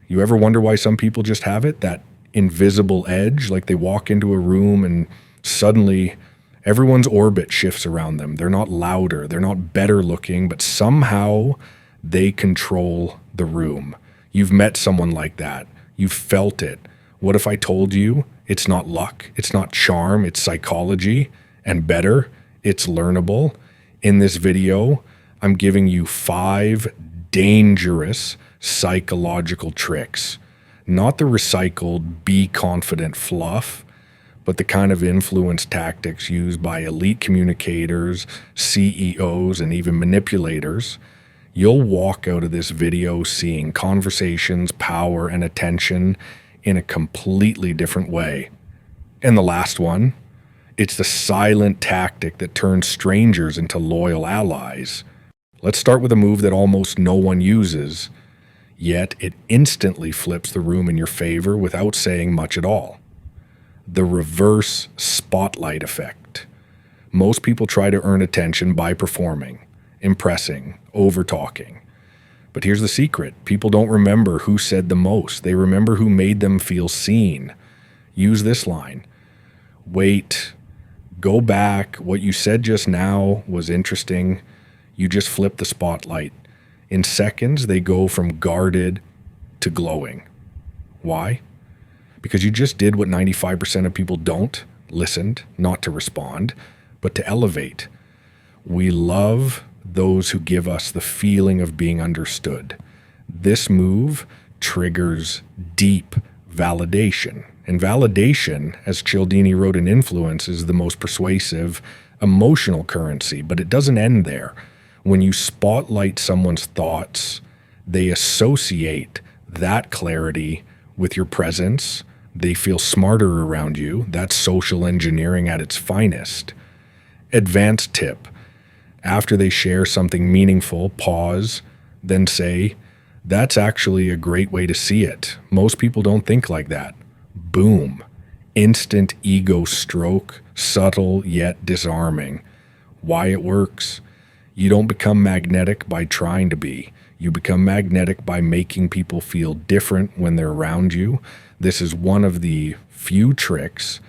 You ever wonder why some people just have it? That invisible edge, like they walk into a room and suddenly everyone's orbit shifts around them. They're not louder, they're not better looking, but somehow they control the room. You've met someone like that. You've felt it. What if I told you it's not luck, it's not charm, it's psychology, and better, it's learnable? In this video, I'm giving you 5 dangerous psychological tricks. Not the recycled, be confident fluff, but the kind of influence tactics used by elite communicators, CEOs, and even manipulators. You'll walk out of this video seeing conversations, power, and attention in a completely different way. And the last one, it's the silent tactic that turns strangers into loyal allies. Let's start with a move that almost no one uses, yet it instantly flips the room in your favor without saying much at all. The reverse spotlight effect. Most people try to earn attention by performing, impressing, over-talking. But here's the secret. People don't remember who said the most. They remember who made them feel seen. Use this line. Wait, go back. What you said just now was interesting. You just flipped the spotlight. In seconds, they go from guarded to glowing. Why? Because you just did what 95% of people don't, listened, not to respond, but to elevate. We love those who give us the feeling of being understood. This move triggers deep validation. And validation, as Cialdini wrote in Influence, is the most persuasive emotional currency, but it doesn't end there. When you spotlight someone's thoughts, they associate that clarity with your presence. They feel smarter around you. That's social engineering at its finest. Advanced tip. After they share something meaningful, pause, then say, that's actually a great way to see it. Most people don't think like that. Boom. Instant ego stroke, subtle yet disarming. Why it works? You don't become magnetic by trying to be. You become magnetic by making people feel different when they're around you. This is one of the few tricks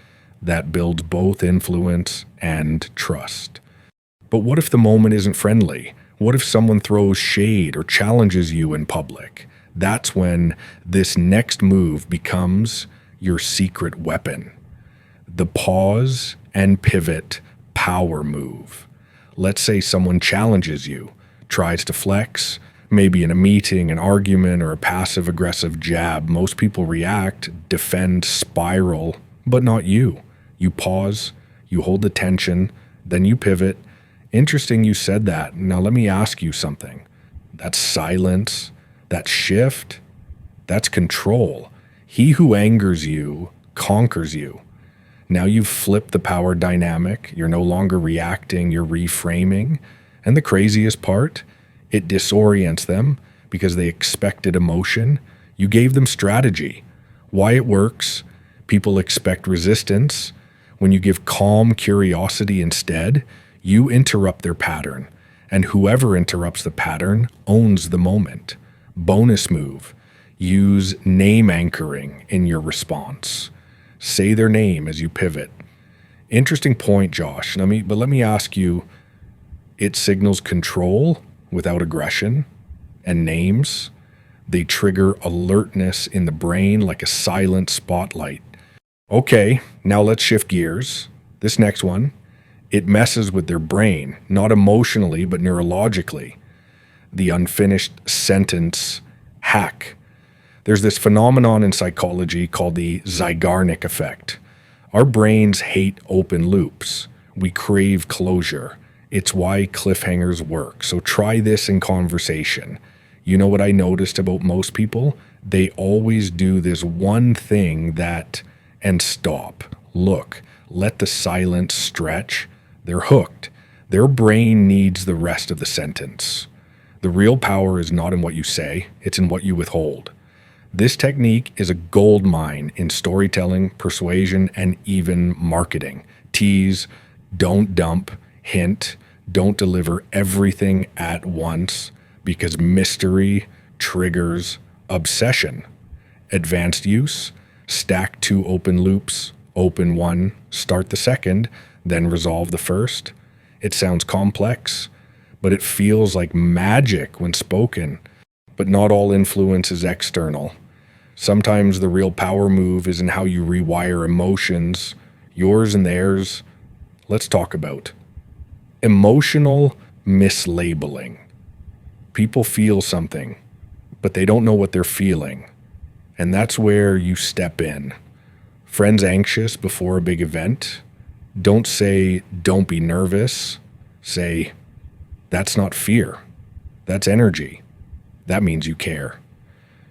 that builds both influence and trust. But what if the moment isn't friendly? What if someone throws shade or challenges you in public? That's when this next move becomes your secret weapon. The pause and pivot power move. Let's say someone challenges you, tries to flex, maybe in a meeting, an argument, or a passive-aggressive jab. Most people react, defend, spiral, but not you. You pause, you hold the tension, then you pivot. Interesting you said that. Now let me ask you something. That silence, that shift, that's control. He who angers you conquers you. Now you've flipped the power dynamic. You're no longer reacting, you're reframing. And the craziest part, it disorients them because they expected emotion. You gave them strategy. Why it works? People expect resistance. When you give calm curiosity instead, you interrupt their pattern, and whoever interrupts the pattern owns the moment. Bonus move. Use name anchoring in your response. Say their name as you pivot. Interesting point, Josh. Let me ask you, it signals control without aggression, and names, they trigger alertness in the brain like a silent spotlight. Okay, now let's shift gears. This next one, it messes with their brain, not emotionally, but neurologically. The unfinished sentence hack. There's this phenomenon in psychology called the Zeigarnik effect. Our brains hate open loops. We crave closure. It's why cliffhangers work. So try this in conversation. You know what I noticed about most people? They always do this one thing and stop. Look, let the silence stretch. They're hooked. Their brain needs the rest of the sentence. The real power is not in what you say, it's in what you withhold. This technique is a gold mine in storytelling, persuasion, and even marketing. Tease, don't dump, hint, don't deliver everything at once, because mystery triggers obsession. Advanced use, stack 2 open loops, open one, start the second, then resolve the first. It sounds complex, but it feels like magic when spoken. But not all influence is external. Sometimes the real power move is in how you rewire emotions, yours and theirs. Let's talk about emotional mislabeling. People feel something, but they don't know what they're feeling. And that's where you step in. Friends anxious before a big event, don't say, don't be nervous. Say, that's not fear. That's energy. That means you care.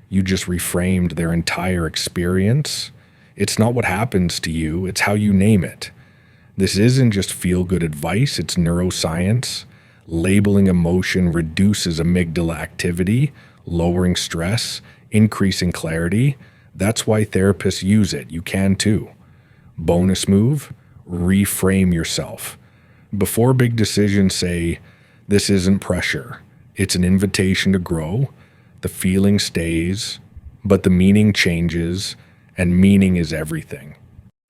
You just reframed their entire experience. It's not what happens to you, it's how you name it. This isn't just feel-good advice, it's neuroscience. Labeling emotion reduces amygdala activity, lowering stress, increasing clarity. That's why therapists use it. You can too. Bonus move, reframe yourself. Before big decisions, say, this isn't pressure. It's an invitation to grow. The feeling stays, but the meaning changes, and meaning is everything.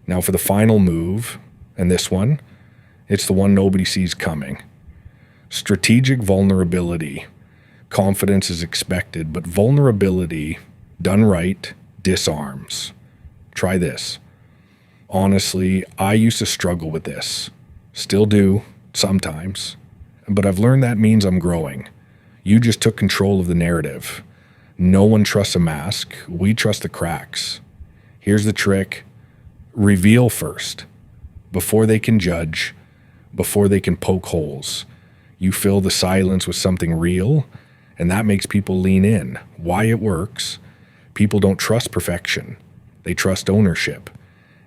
Now for the final move, and this one, it's the one nobody sees coming. Strategic vulnerability. Confidence is expected, but vulnerability, done right, disarms. Try this. Honestly, I used to struggle with this. Still do, sometimes. But I've learned that means I'm growing. You just took control of the narrative. No one trusts a mask. We trust the cracks. Here's the trick. Reveal first. Before they can judge, before they can poke holes. You fill the silence with something real, and that makes people lean in. Why it works. People don't trust perfection. They trust ownership.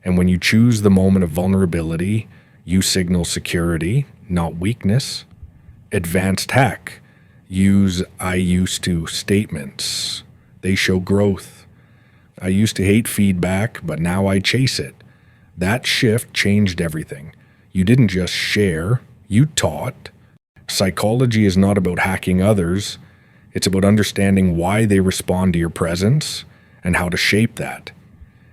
And when you choose the moment of vulnerability, you signal security, not weakness. Advanced tech. Use I used to statements. They show growth. I used to hate feedback, but now I chase it. That shift changed everything. You didn't just share, you taught. Psychology is not about hacking others. It's about understanding why they respond to your presence and how to shape that.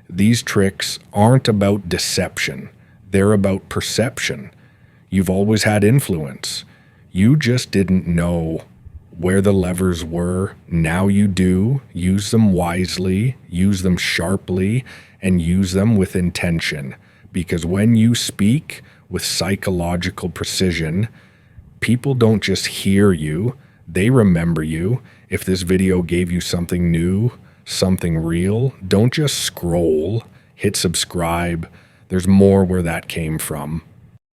These tricks aren't about deception. They're about perception. You've always had influence. You just didn't know where the levers were. Now you do. Use them wisely, use them sharply, and use them with intention. Because when you speak with psychological precision, people don't just hear you, they remember you. If this video gave you something new, something real, don't just scroll, hit subscribe. There's more where that came from.